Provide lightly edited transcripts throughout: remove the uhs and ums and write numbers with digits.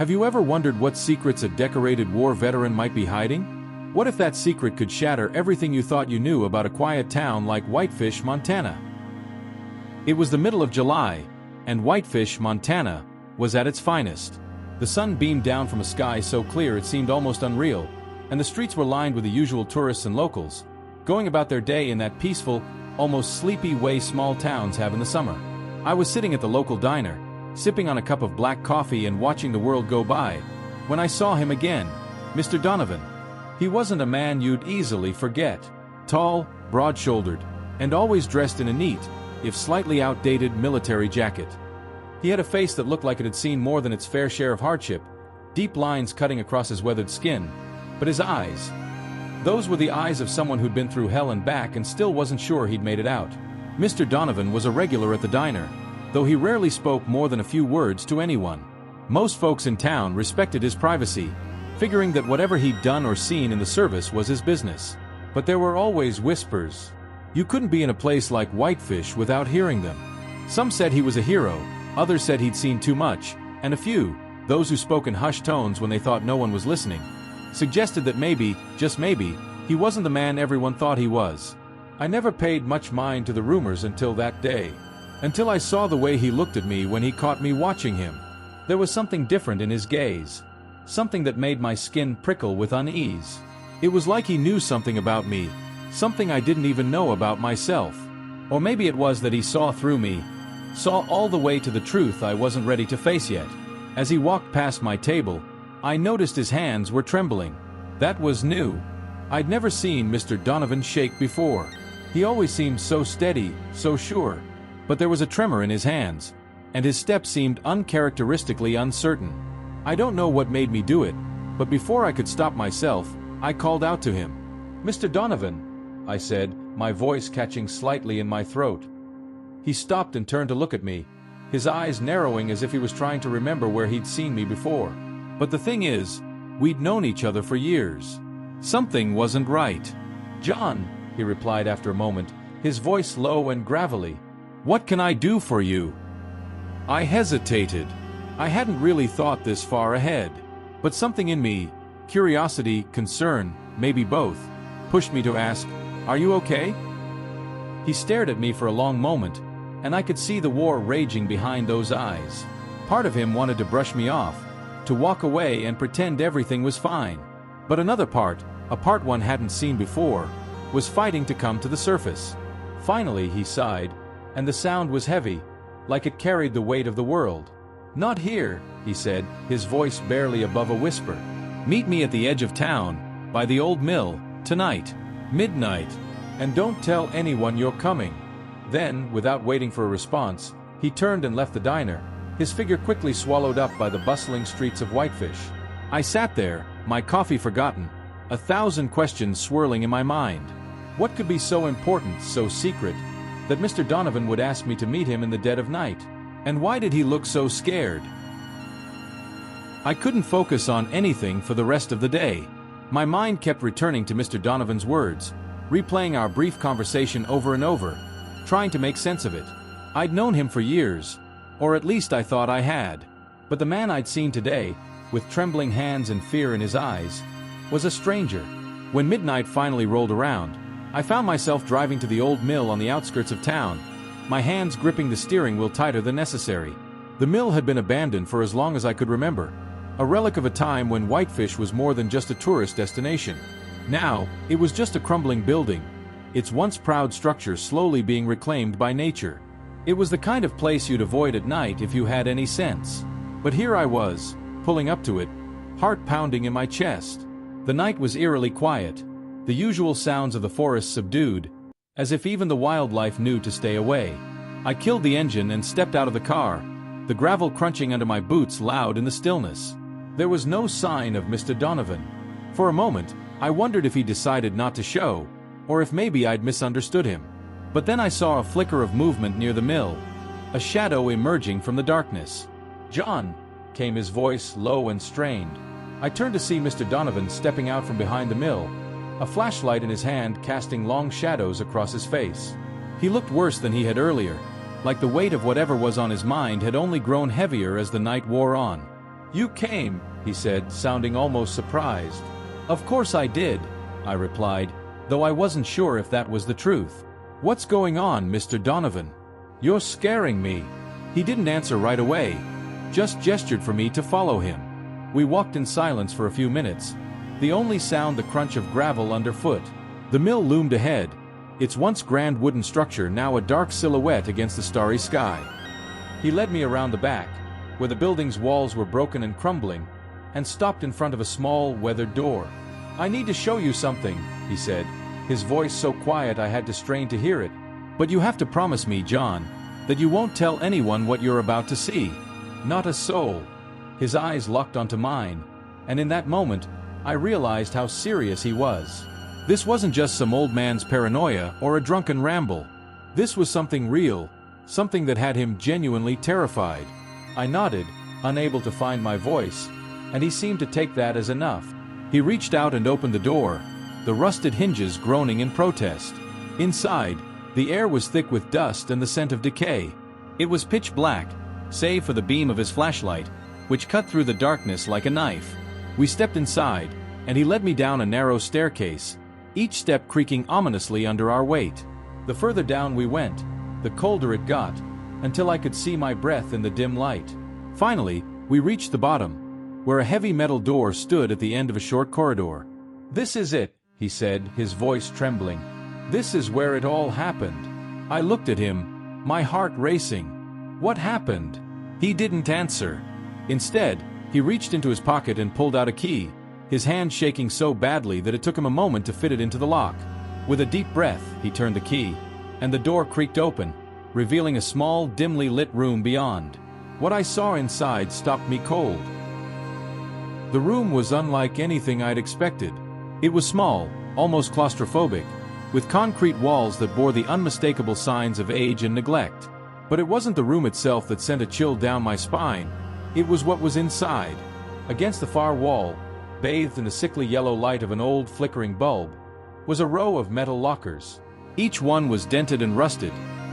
Have you ever wondered what secrets a decorated war veteran might be hiding? What if that secret could shatter everything you thought you knew about a quiet town like Whitefish, Montana? It was the middle of July, and Whitefish, Montana, was at its finest. The sun beamed down from a sky so clear it seemed almost unreal, and the streets were lined with the usual tourists and locals, going about their day in that peaceful, almost sleepy way small towns have in the summer. I was sitting at the local diner, sipping on a cup of black coffee and watching the world go by, when I saw him again, Mr. Donovan. He wasn't a man you'd easily forget. Tall, broad-shouldered, and always dressed in a neat, if slightly outdated military jacket. He had a face that looked like it had seen more than its fair share of hardship, deep lines cutting across his weathered skin. But his eyes, those were the eyes of someone who'd been through hell and back and still wasn't sure he'd made it out. Mr. Donovan was a regular at the diner, though he rarely spoke more than a few words to anyone. Most folks in town respected his privacy, figuring that whatever he'd done or seen in the service was his business. But there were always whispers. You couldn't be in a place like Whitefish without hearing them. Some said he was a hero, others said he'd seen too much, and a few, those who spoke in hushed tones when they thought no one was listening, suggested that maybe, just maybe, he wasn't the man everyone thought he was. I never paid much mind to the rumors until that day. Until I saw the way he looked at me when he caught me watching him. There was something different in his gaze. Something that made my skin prickle with unease. It was like he knew something about me, something I didn't even know about myself. Or maybe it was that he saw through me, saw all the way to the truth I wasn't ready to face yet. As he walked past my table, I noticed his hands were trembling. That was new. I'd never seen Mr. Donovan shake before. He always seemed so steady, so sure. But there was a tremor in his hands, and his step seemed uncharacteristically uncertain. I don't know what made me do it, but before I could stop myself, I called out to him. "Mr. Donovan," I said, my voice catching slightly in my throat. He stopped and turned to look at me, his eyes narrowing as if he was trying to remember where he'd seen me before. But the thing is, we'd known each other for years. Something wasn't right. "John," he replied after a moment, his voice low and gravelly. "What can I do for you?" I hesitated. I hadn't really thought this far ahead. But something in me, curiosity, concern, maybe both, pushed me to ask, "Are you okay?" He stared at me for a long moment, and I could see the war raging behind those eyes. Part of him wanted to brush me off, to walk away and pretend everything was fine. But another part, a part one hadn't seen before, was fighting to come to the surface. Finally he sighed, and the sound was heavy, like it carried the weight of the world. "Not here," he said, his voice barely above a whisper. "Meet me at the edge of town, by the old mill, tonight, midnight, and don't tell anyone you're coming." Then, without waiting for a response, he turned and left the diner, his figure quickly swallowed up by the bustling streets of Whitefish. I sat there, my coffee forgotten, 1,000 questions swirling in my mind. What could be so important, so secret, that Mr. Donovan would ask me to meet him in the dead of night? And why did he look so scared? I couldn't focus on anything for the rest of the day. My mind kept returning to Mr. Donovan's words, replaying our brief conversation over and over, trying to make sense of it. I'd known him for years, or at least I thought I had. But the man I'd seen today, with trembling hands and fear in his eyes, was a stranger. When midnight finally rolled around, I found myself driving to the old mill on the outskirts of town, my hands gripping the steering wheel tighter than necessary. The mill had been abandoned for as long as I could remember, a relic of a time when Whitefish was more than just a tourist destination. Now, it was just a crumbling building, its once proud structure slowly being reclaimed by nature. It was the kind of place you'd avoid at night if you had any sense. But here I was, pulling up to it, heart pounding in my chest. The night was eerily quiet, the usual sounds of the forest subdued, as if even the wildlife knew to stay away. I killed the engine and stepped out of the car, the gravel crunching under my boots loud in the stillness. There was no sign of Mr. Donovan. For a moment, I wondered if he decided not to show, or if maybe I'd misunderstood him. But then I saw a flicker of movement near the mill, a shadow emerging from the darkness. "John," came his voice, low and strained. I turned to see Mr. Donovan stepping out from behind the mill, a flashlight in his hand casting long shadows across his face. He looked worse than he had earlier, like the weight of whatever was on his mind had only grown heavier as the night wore on. "You came," he said, sounding almost surprised. "Of course I did," I replied, though I wasn't sure if that was the truth. "What's going on, Mr. Donovan? You're scaring me." He didn't answer right away, just gestured for me to follow him. We walked in silence for a few minutes, the only sound the crunch of gravel underfoot. The mill loomed ahead, its once grand wooden structure now a dark silhouette against the starry sky. He led me around the back, where the building's walls were broken and crumbling, and stopped in front of a small, weathered door. "I need to show you something," he said, his voice so quiet I had to strain to hear it. "But you have to promise me, John, that you won't tell anyone what you're about to see. Not a soul." His eyes locked onto mine, and in that moment, I realized how serious he was. This wasn't just some old man's paranoia or a drunken ramble. This was something real, something that had him genuinely terrified. I nodded, unable to find my voice, and he seemed to take that as enough. He reached out and opened the door, the rusted hinges groaning in protest. Inside, the air was thick with dust and the scent of decay. It was pitch black, save for the beam of his flashlight, which cut through the darkness like a knife. We stepped inside, and he led me down a narrow staircase, each step creaking ominously under our weight. The further down we went, the colder it got, until I could see my breath in the dim light. Finally, we reached the bottom, where a heavy metal door stood at the end of a short corridor. "This is it," he said, his voice trembling. "This is where it all happened." I looked at him, my heart racing. What happened? He didn't answer. Instead, he reached into his pocket and pulled out a key, his hand shaking so badly that it took him a moment to fit it into the lock. With a deep breath, he turned the key, and the door creaked open, revealing a small, dimly lit room beyond. What I saw inside stopped me cold. The room was unlike anything I'd expected. It was small, almost claustrophobic, with concrete walls that bore the unmistakable signs of age and neglect. But it wasn't the room itself that sent a chill down my spine. It was what was inside. Against the far wall, bathed in the sickly yellow light of an old flickering bulb, was a row of metal lockers. Each one was dented and rusted,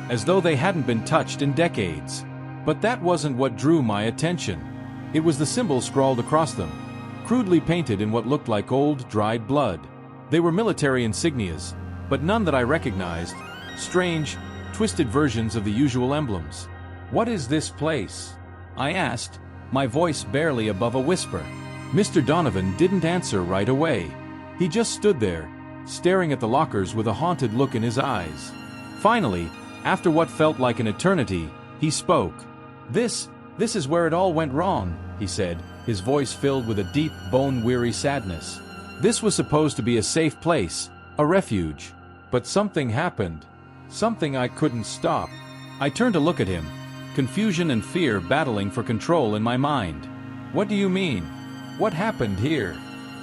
as though they hadn't been touched in decades. But that wasn't what drew my attention. It was the symbol scrawled across them, crudely painted in what looked like old, dried blood. They were military insignias, but none that I recognized, strange, twisted versions of the usual emblems. "What is this place?" I asked, my voice barely above a whisper. Mr. Donovan didn't answer right away. He just stood there, staring at the lockers with a haunted look in his eyes. Finally, after what felt like an eternity, he spoke. This is where it all went wrong," he said, his voice filled with a deep, bone-weary sadness. "This was supposed to be a safe place, a refuge. But something happened. Something I couldn't stop." I turned to look at him, confusion and fear battling for control in my mind. "What do you mean? What happened here?"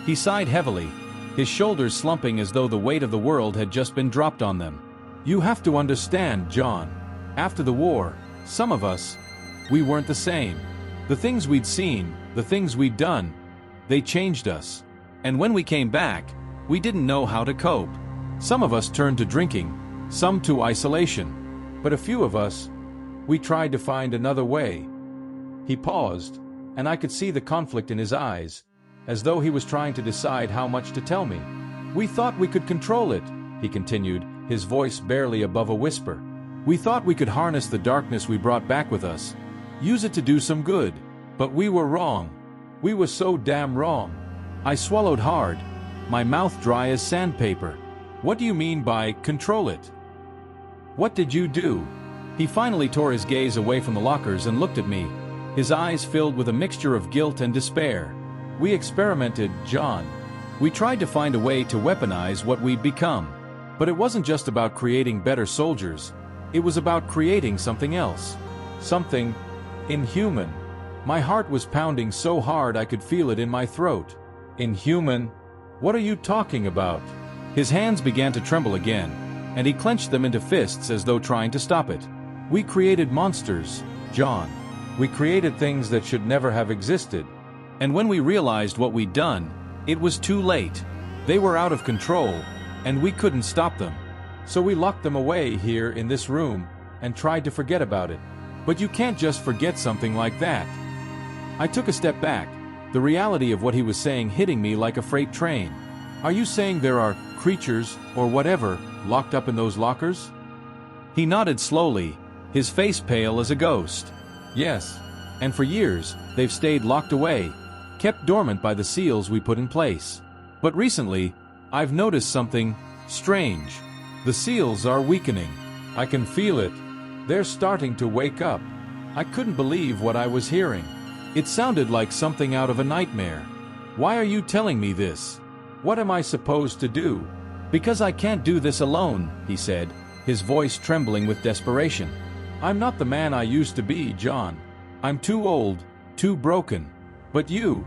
He sighed heavily, his shoulders slumping as though the weight of the world had just been dropped on them. "You have to understand, John. After the war, some of us, we weren't the same. The things we'd seen, the things we'd done, they changed us. And when we came back, we didn't know how to cope. Some of us turned to drinking, some to isolation. But a few of us, we tried to find another way." He paused, and I could see the conflict in his eyes, as though he was trying to decide how much to tell me. "We thought we could control it," he continued, his voice barely above a whisper. "We thought we could harness the darkness we brought back with us, use it to do some good. But we were wrong. We were so damn wrong." I swallowed hard, my mouth dry as sandpaper. "What do you mean by control it? What did you do?" He finally tore his gaze away from the lockers and looked at me, his eyes filled with a mixture of guilt and despair. "We experimented, John. We tried to find a way to weaponize what we'd become. But it wasn't just about creating better soldiers. It was about creating something else. Something inhuman." My heart was pounding so hard I could feel it in my throat. "Inhuman? What are you talking about?" His hands began to tremble again, and he clenched them into fists as though trying to stop it. "We created monsters, John. We created things that should never have existed. And when we realized what we'd done, it was too late. They were out of control, and we couldn't stop them. So we locked them away here in this room and tried to forget about it. But you can't just forget something like that." I took a step back, the reality of what he was saying hitting me like a freight train. Are you saying there are creatures, or whatever, locked up in those lockers? He nodded slowly, his face pale as a ghost. Yes. And for years, they've stayed locked away, kept dormant by the seals we put in place. But recently, I've noticed something strange. The seals are weakening. I can feel it. They're starting to wake up. I couldn't believe what I was hearing. It sounded like something out of a nightmare. Why are you telling me this? What am I supposed to do? Because I can't do this alone, he said, his voice trembling with desperation. I'm not the man I used to be, John. I'm too old, too broken. But you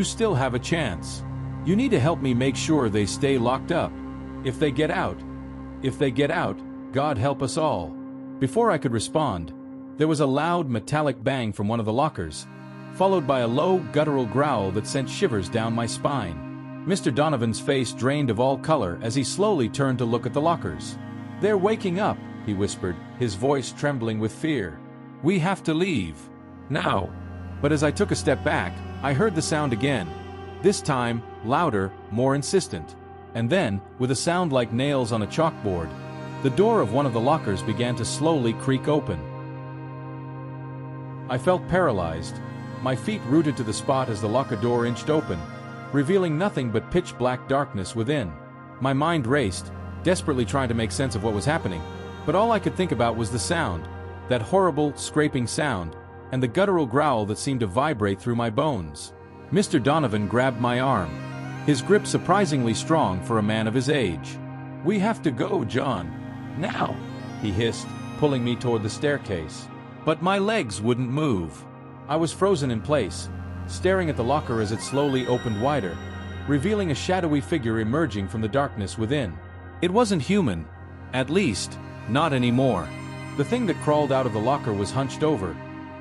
still have a chance. You need to help me make sure they stay locked up. If they get out, God help us all. Before I could respond, there was a loud metallic bang from one of the lockers, followed by a low, guttural growl that sent shivers down my spine. Mr. Donovan's face drained of all color as he slowly turned to look at the lockers. They're waking up, he whispered, his voice trembling with fear. We have to leave. Now. But as I took a step back, I heard the sound again. This time, louder, more insistent. And then, with a sound like nails on a chalkboard, the door of one of the lockers began to slowly creak open. I felt paralyzed, my feet rooted to the spot as the locker door inched open, revealing nothing but pitch-black darkness within. My mind raced, desperately trying to make sense of what was happening, but all I could think about was the sound, that horrible, scraping sound, and the guttural growl that seemed to vibrate through my bones. Mr. Donovan grabbed my arm, his grip surprisingly strong for a man of his age. We have to go, John. Now, he hissed, pulling me toward the staircase. But my legs wouldn't move. I was frozen in place, staring at the locker as it slowly opened wider, revealing a shadowy figure emerging from the darkness within. It wasn't human, at least, not anymore. The thing that crawled out of the locker was hunched over,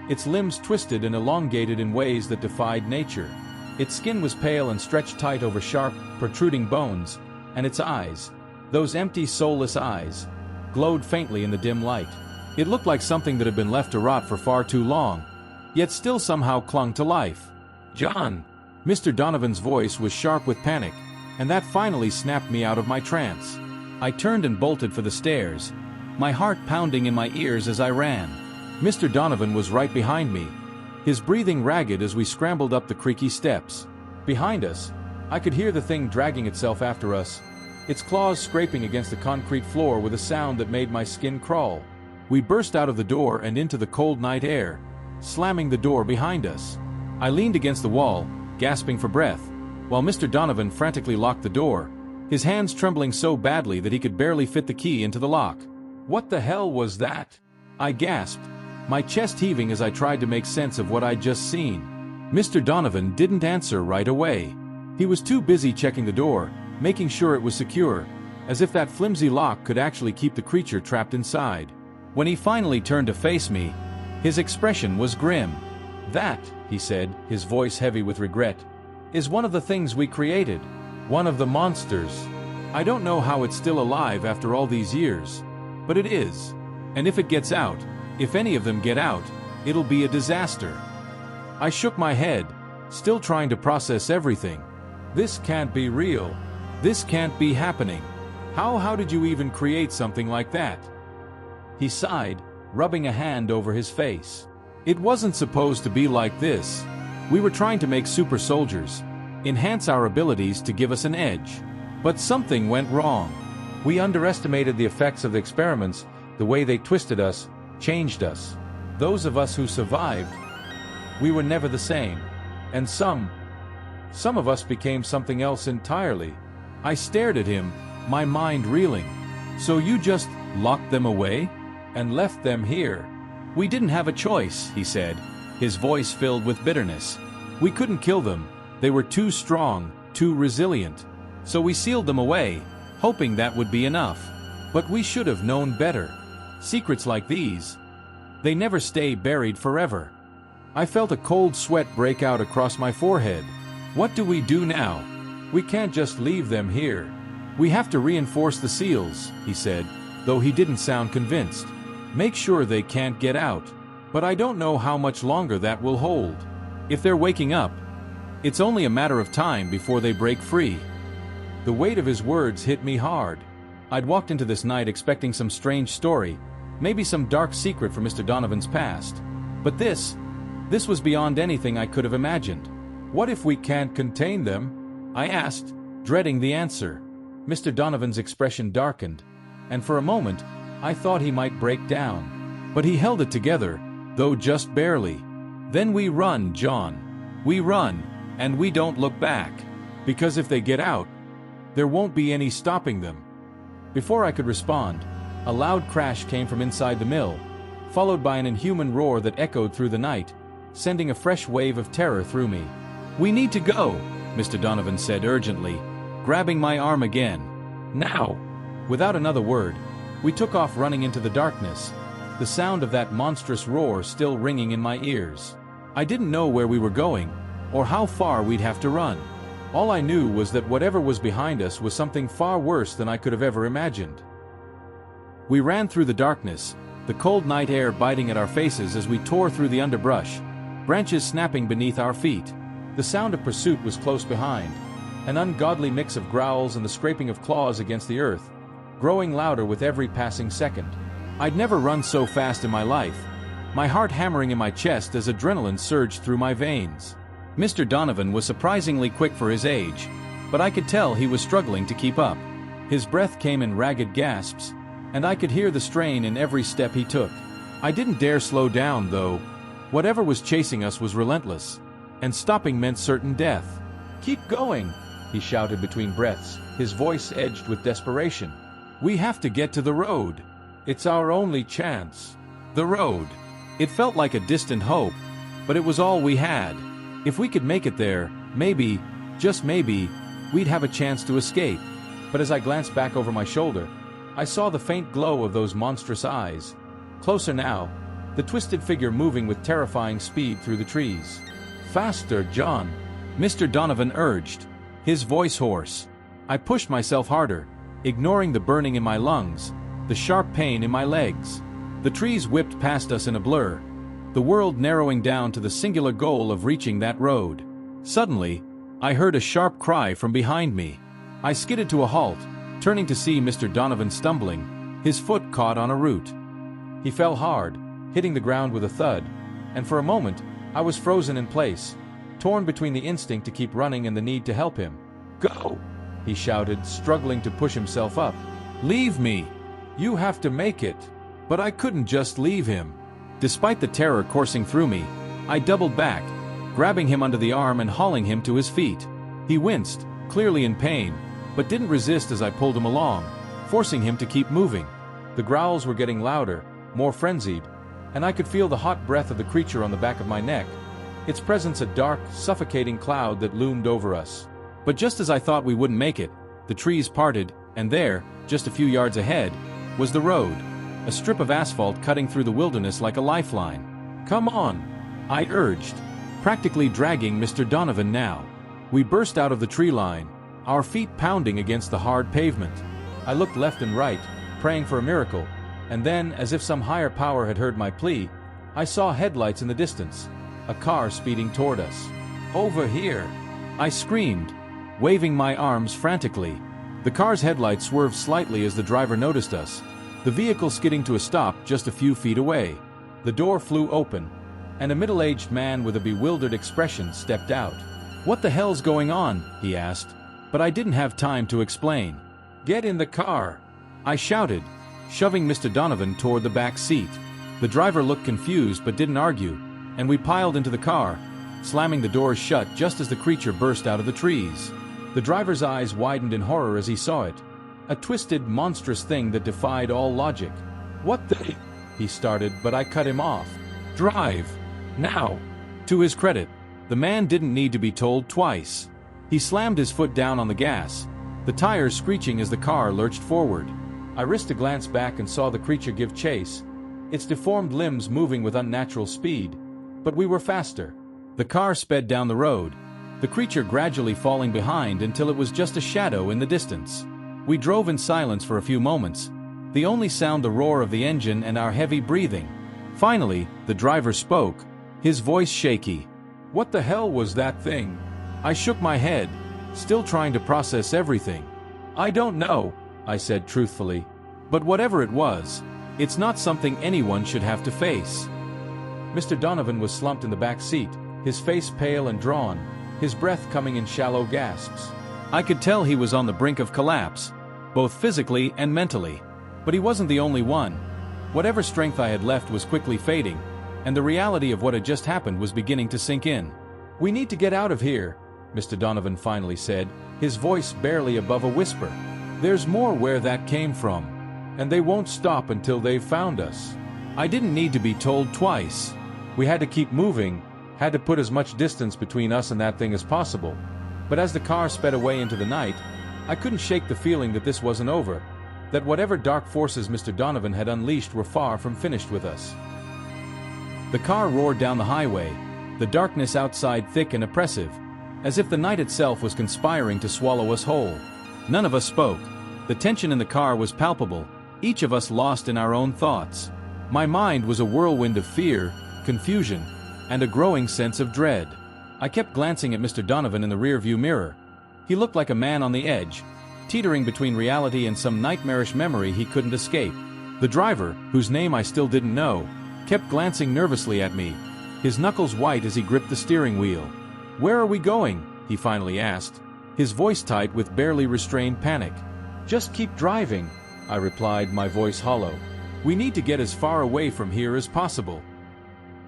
its limbs twisted and elongated in ways that defied nature. Its skin was pale and stretched tight over sharp, protruding bones, and its eyes, those empty, soulless eyes, glowed faintly in the dim light. It looked like something that had been left to rot for far too long, yet still somehow clung to life. John! Mr. Donovan's voice was sharp with panic, and that finally snapped me out of my trance. I turned and bolted for the stairs, my heart pounding in my ears as I ran. Mr. Donovan was right behind me, his breathing ragged as we scrambled up the creaky steps. Behind us, I could hear the thing dragging itself after us, its claws scraping against the concrete floor with a sound that made my skin crawl. We burst out of the door and into the cold night air, slamming the door behind us. I leaned against the wall, gasping for breath, while Mr. Donovan frantically locked the door, his hands trembling so badly that he could barely fit the key into the lock. What the hell was that? I gasped, my chest heaving as I tried to make sense of what I'd just seen. Mr. Donovan didn't answer right away. He was too busy checking the door, making sure it was secure, as if that flimsy lock could actually keep the creature trapped inside. When he finally turned to face me, his expression was grim. That, he said, his voice heavy with regret, is one of the things we created. One of the monsters. I don't know how it's still alive after all these years, but it is. And if it gets out, if any of them get out, it'll be a disaster. I shook my head, still trying to process everything. This can't be real. This can't be happening. How did you even create something like that? He sighed, rubbing a hand over his face. It wasn't supposed to be like this. We were trying to make super soldiers, enhance our abilities to give us an edge. But something went wrong. We underestimated the effects of the experiments, the way they twisted us, changed us. Those of us who survived, we were never the same. And some of us became something else entirely. I stared at him, my mind reeling. So you just locked them away? And left them here? We didn't have a choice, he said, his voice filled with bitterness. We couldn't kill them. They were too strong, too resilient. So we sealed them away, hoping that would be enough. But we should have known better. Secrets like these, they never stay buried forever. I felt a cold sweat break out across my forehead. What do we do now? We can't just leave them here. We have to reinforce the seals, he said, though he didn't sound convinced. Make sure they can't get out. But I don't know how much longer that will hold. If they're waking up, it's only a matter of time before they break free." The weight of his words hit me hard. I'd walked into this night expecting some strange story, maybe some dark secret from Mr. Donovan's past. But this was beyond anything I could have imagined. "What if we can't contain them?" I asked, dreading the answer. Mr. Donovan's expression darkened, and for a moment, I thought he might break down. But he held it together, though just barely. "Then we run, John. We run, and we don't look back. Because if they get out, there won't be any stopping them." Before I could respond, a loud crash came from inside the mill, followed by an inhuman roar that echoed through the night, sending a fresh wave of terror through me. "We need to go," Mr. Donovan said urgently, grabbing my arm again. "Now!" Without another word, we took off running into the darkness, the sound of that monstrous roar still ringing in my ears. I didn't know where we were going, or how far we'd have to run. All I knew was that whatever was behind us was something far worse than I could have ever imagined. We ran through the darkness, the cold night air biting at our faces as we tore through the underbrush, branches snapping beneath our feet. The sound of pursuit was close behind, an ungodly mix of growls and the scraping of claws against the earth, growing louder with every passing second. I'd never run so fast in my life, my heart hammering in my chest as adrenaline surged through my veins. Mr. Donovan was surprisingly quick for his age, but I could tell he was struggling to keep up. His breath came in ragged gasps, and I could hear the strain in every step he took. I didn't dare slow down, though. Whatever was chasing us was relentless, and stopping meant certain death. "Keep going," he shouted between breaths, his voice edged with desperation. "We have to get to the road. It's our only chance." The road. It felt like a distant hope, but it was all we had. If we could make it there, maybe, just maybe, we'd have a chance to escape. But as I glanced back over my shoulder, I saw the faint glow of those monstrous eyes. Closer now, the twisted figure moving with terrifying speed through the trees. "Faster, John," Mr. Donovan urged, his voice hoarse. I pushed myself harder, ignoring the burning in my lungs, the sharp pain in my legs. The trees whipped past us in a blur, the world narrowing down to the singular goal of reaching that road. Suddenly, I heard a sharp cry from behind me. I skidded to a halt, turning to see Mr. Donovan stumbling, his foot caught on a root. He fell hard, hitting the ground with a thud, and for a moment, I was frozen in place, torn between the instinct to keep running and the need to help him. "Go!" he shouted, struggling to push himself up. "Leave me! You have to make it!" But I couldn't just leave him. Despite the terror coursing through me, I doubled back, grabbing him under the arm and hauling him to his feet. He winced, clearly in pain, but didn't resist as I pulled him along, forcing him to keep moving. The growls were getting louder, more frenzied, and I could feel the hot breath of the creature on the back of my neck, its presence a dark, suffocating cloud that loomed over us. But just as I thought we wouldn't make it, the trees parted, and there, just a few yards ahead, was the road, a strip of asphalt cutting through the wilderness like a lifeline. "Come on," I urged, practically dragging Mr. Donovan now. We burst out of the tree line, our feet pounding against the hard pavement. I looked left and right, praying for a miracle, and then, as if some higher power had heard my plea, I saw headlights in the distance, a car speeding toward us. "Over here!" I screamed, waving my arms frantically. The car's headlights swerved slightly as the driver noticed us, the vehicle skidding to a stop just a few feet away. The door flew open, and a middle-aged man with a bewildered expression stepped out. "What the hell's going on?" he asked, but I didn't have time to explain. "Get in the car!" I shouted, shoving Mr. Donovan toward the back seat. The driver looked confused but didn't argue, and we piled into the car, slamming the doors shut just as the creature burst out of the trees. The driver's eyes widened in horror as he saw it, a twisted, monstrous thing that defied all logic. "What the—" he started, but I cut him off. "Drive! Now!" To his credit, the man didn't need to be told twice. He slammed his foot down on the gas, the tires screeching as the car lurched forward. I risked a glance back and saw the creature give chase, its deformed limbs moving with unnatural speed, but we were faster. The car sped down the road, the creature gradually falling behind until it was just a shadow in the distance. We drove in silence for a few moments, the only sound the roar of the engine and our heavy breathing. Finally, the driver spoke, his voice shaky. What the hell was that thing? I shook my head, still trying to process everything. I don't know, I said truthfully. But whatever it was, it's not something anyone should have to face. Mr. Donovan was slumped in the back seat, his face pale and drawn, his breath coming in shallow gasps. I could tell he was on the brink of collapse, both physically and mentally. But he wasn't the only one. Whatever strength I had left was quickly fading, and the reality of what had just happened was beginning to sink in. "We need to get out of here," Mr. Donovan finally said, his voice barely above a whisper. "There's more where that came from, and they won't stop until they've found us." I didn't need to be told twice. We had to keep moving, had to put as much distance between us and that thing as possible. But as the car sped away into the night, I couldn't shake the feeling that this wasn't over, that whatever dark forces Mr. Donovan had unleashed were far from finished with us. The car roared down the highway, the darkness outside thick and oppressive, as if the night itself was conspiring to swallow us whole. None of us spoke. The tension in the car was palpable, each of us lost in our own thoughts. My mind was a whirlwind of fear, confusion, and a growing sense of dread. I kept glancing at Mr. Donovan in the rearview mirror. He looked like a man on the edge, teetering between reality and some nightmarish memory he couldn't escape. The driver, whose name I still didn't know, kept glancing nervously at me, his knuckles white as he gripped the steering wheel. "Where are we going?" he finally asked, his voice tight with barely restrained panic. "Just keep driving," I replied, my voice hollow. "We need to get as far away from here as possible."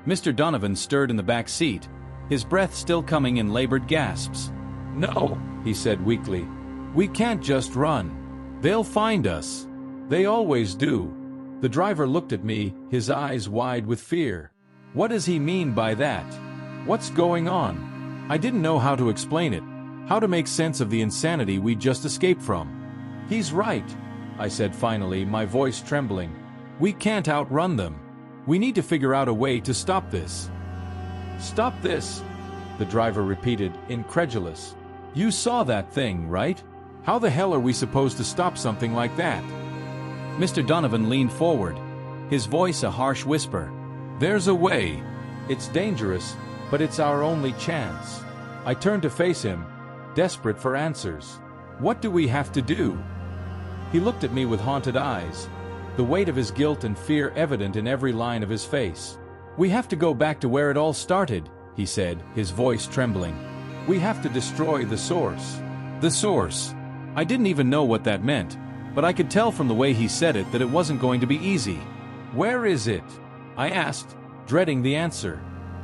Mr. Donovan stirred in the back seat, his breath still coming in labored gasps. "No," he said weakly. "We can't just run. They'll find us. They always do." The driver looked at me, his eyes wide with fear. What does he mean by that? What's going on? I didn't know how to explain it, how to make sense of the insanity we'd just escaped from. "He's right," I said finally, my voice trembling. "We can't outrun them. We need to figure out a way to stop this." "Stop this?" the driver repeated, incredulous. "You saw that thing, right? How the hell are we supposed to stop something like that?" Mr. Donovan leaned forward, his voice a harsh whisper. "There's a way. It's dangerous, but it's our only chance." I turned to face him, desperate for answers. "What do we have to do?" He looked at me with haunted eyes, the weight of his guilt and fear evident in every line of his face. "We have to go back to where it all started," he said, his voice trembling. "We have to destroy the source." The source. I didn't even know what that meant, but I could tell from the way he said it that it wasn't going to be easy. "Where is it?" I asked, dreading the answer.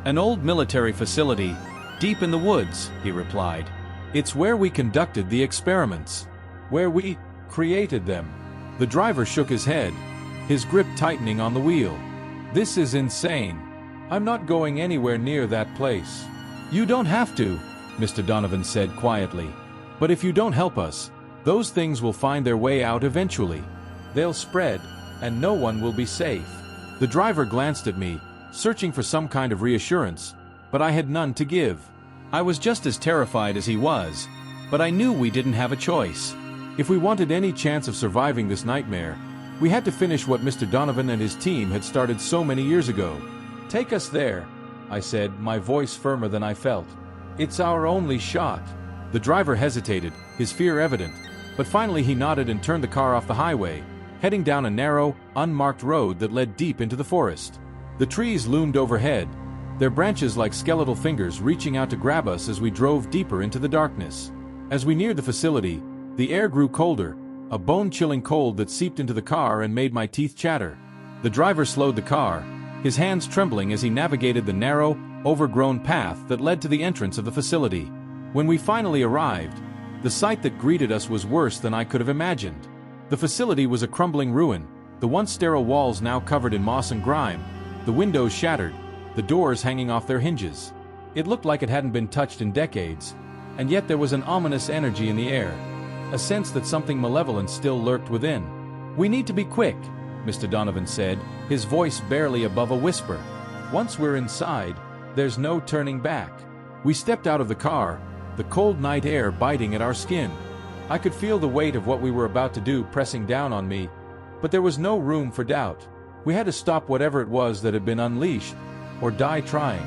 "An old military facility, deep in the woods," he replied. "It's where we conducted the experiments. Where we created them." The driver shook his head, his grip tightening on the wheel. "This is insane. I'm not going anywhere near that place." "You don't have to," Mr. Donovan said quietly. "But if you don't help us, those things will find their way out eventually. They'll spread, and no one will be safe." The driver glanced at me, searching for some kind of reassurance, but I had none to give. I was just as terrified as he was, but I knew we didn't have a choice. If we wanted any chance of surviving this nightmare, we had to finish what Mr. Donovan and his team had started so many years ago. "Take us there," I said, my voice firmer than I felt. "It's our only shot." The driver hesitated, his fear evident, but finally he nodded and turned the car off the highway, heading down a narrow, unmarked road that led deep into the forest. The trees loomed overhead, their branches like skeletal fingers reaching out to grab us as we drove deeper into the darkness. As we neared the facility, the air grew colder, a bone-chilling cold that seeped into the car and made my teeth chatter. The driver slowed the car, his hands trembling as he navigated the narrow, overgrown path that led to the entrance of the facility. When we finally arrived, the sight that greeted us was worse than I could have imagined. The facility was a crumbling ruin, the once sterile walls now covered in moss and grime, the windows shattered, the doors hanging off their hinges. It looked like it hadn't been touched in decades, and yet there was an ominous energy in the air, a sense that something malevolent still lurked within. "We need to be quick," Mr. Donovan said, his voice barely above a whisper. "Once we're inside, there's no turning back." We stepped out of the car, the cold night air biting at our skin. I could feel the weight of what we were about to do pressing down on me, but there was no room for doubt. We had to stop whatever it was that had been unleashed, or die trying.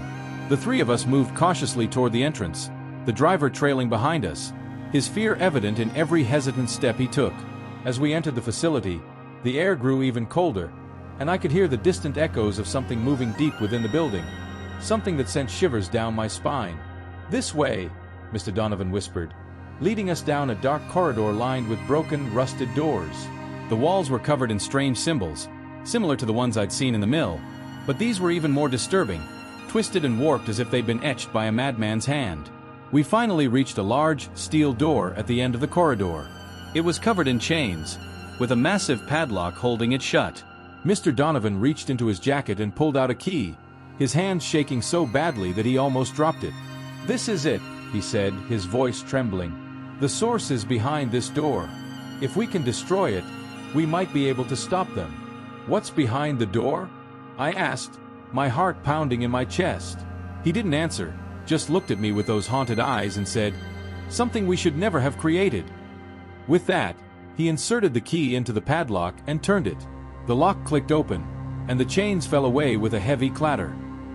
The three of us moved cautiously toward the entrance, the driver trailing behind us, his fear evident in every hesitant step he took. As we entered the facility, the air grew even colder, and I could hear the distant echoes of something moving deep within the building, something that sent shivers down my spine. "This way," Mr. Donovan whispered, leading us down a dark corridor lined with broken, rusted doors. The walls were covered in strange symbols, similar to the ones I'd seen in the mill, but these were even more disturbing, twisted and warped as if they'd been etched by a madman's hand. We finally reached a large, steel door at the end of the corridor. It was covered in chains, with a massive padlock holding it shut. Mr. Donovan reached into his jacket and pulled out a key, his hands shaking so badly that he almost dropped it. "This is it," he said, his voice trembling. "The source is behind this door. If we can destroy it, we might be able to stop them." "What's behind the door?" I asked, my heart pounding in my chest. He didn't answer, just looked at me with those haunted eyes and said, "Something we should never have created." With that, he inserted the key into the padlock and turned it. The lock clicked open, and the chains fell away with a heavy clatter.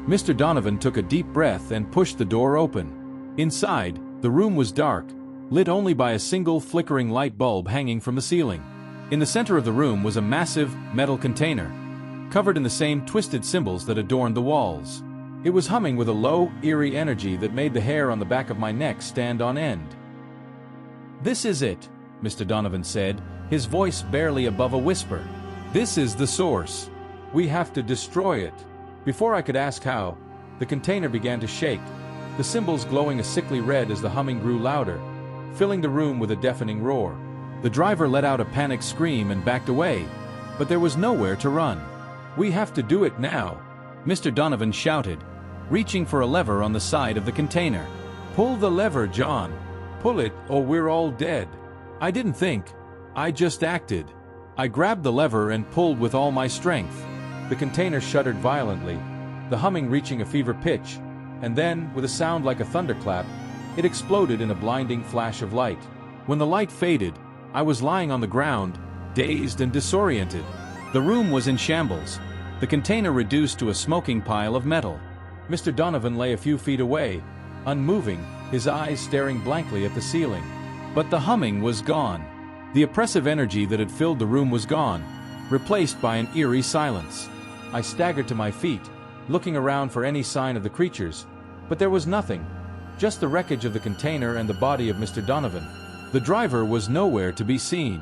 Mr. Donovan took a deep breath and pushed the door open. Inside, the room was dark, lit only by a single flickering light bulb hanging from the ceiling. In the center of the room was a massive, metal container, covered in the same twisted symbols that adorned the walls. It was humming with a low, eerie energy that made the hair on the back of my neck stand on end. "This is it," Mr. Donovan said, his voice barely above a whisper. "This is the source. We have to destroy it." Before I could ask how, the container began to shake, the symbols glowing a sickly red as the humming grew louder, filling the room with a deafening roar. The driver let out a panicked scream and backed away, but there was nowhere to run. "We have to do it now," Mr. Donovan shouted, reaching for a lever on the side of the container. "Pull the lever, John. Pull it, or we're all dead." I didn't think. I just acted. I grabbed the lever and pulled with all my strength. The container shuddered violently, the humming reaching a fever pitch, and then, with a sound like a thunderclap, it exploded in a blinding flash of light. When the light faded, I was lying on the ground, dazed and disoriented. The room was in shambles, the container reduced to a smoking pile of metal. Mr. Donovan lay a few feet away, unmoving, his eyes staring blankly at the ceiling. But the humming was gone. The oppressive energy that had filled the room was gone, replaced by an eerie silence. I staggered to my feet, looking around for any sign of the creatures, but there was nothing, just the wreckage of the container and the body of Mr. Donovan. The driver was nowhere to be seen.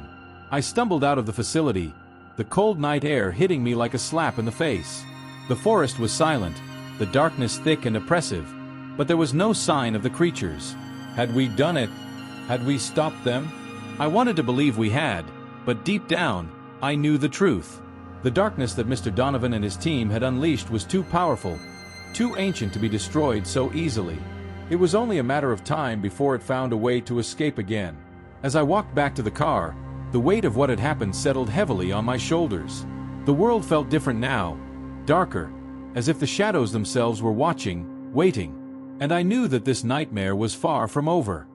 I stumbled out of the facility, the cold night air hitting me like a slap in the face. The forest was silent, the darkness thick and oppressive, but there was no sign of the creatures. Had we done it? Had we stopped them? I wanted to believe we had, but deep down, I knew the truth. The darkness that Mr. Donovan and his team had unleashed was too powerful, too ancient to be destroyed so easily. It was only a matter of time before it found a way to escape again. As I walked back to the car, the weight of what had happened settled heavily on my shoulders. The world felt different now, darker, as if the shadows themselves were watching, waiting. And I knew that this nightmare was far from over.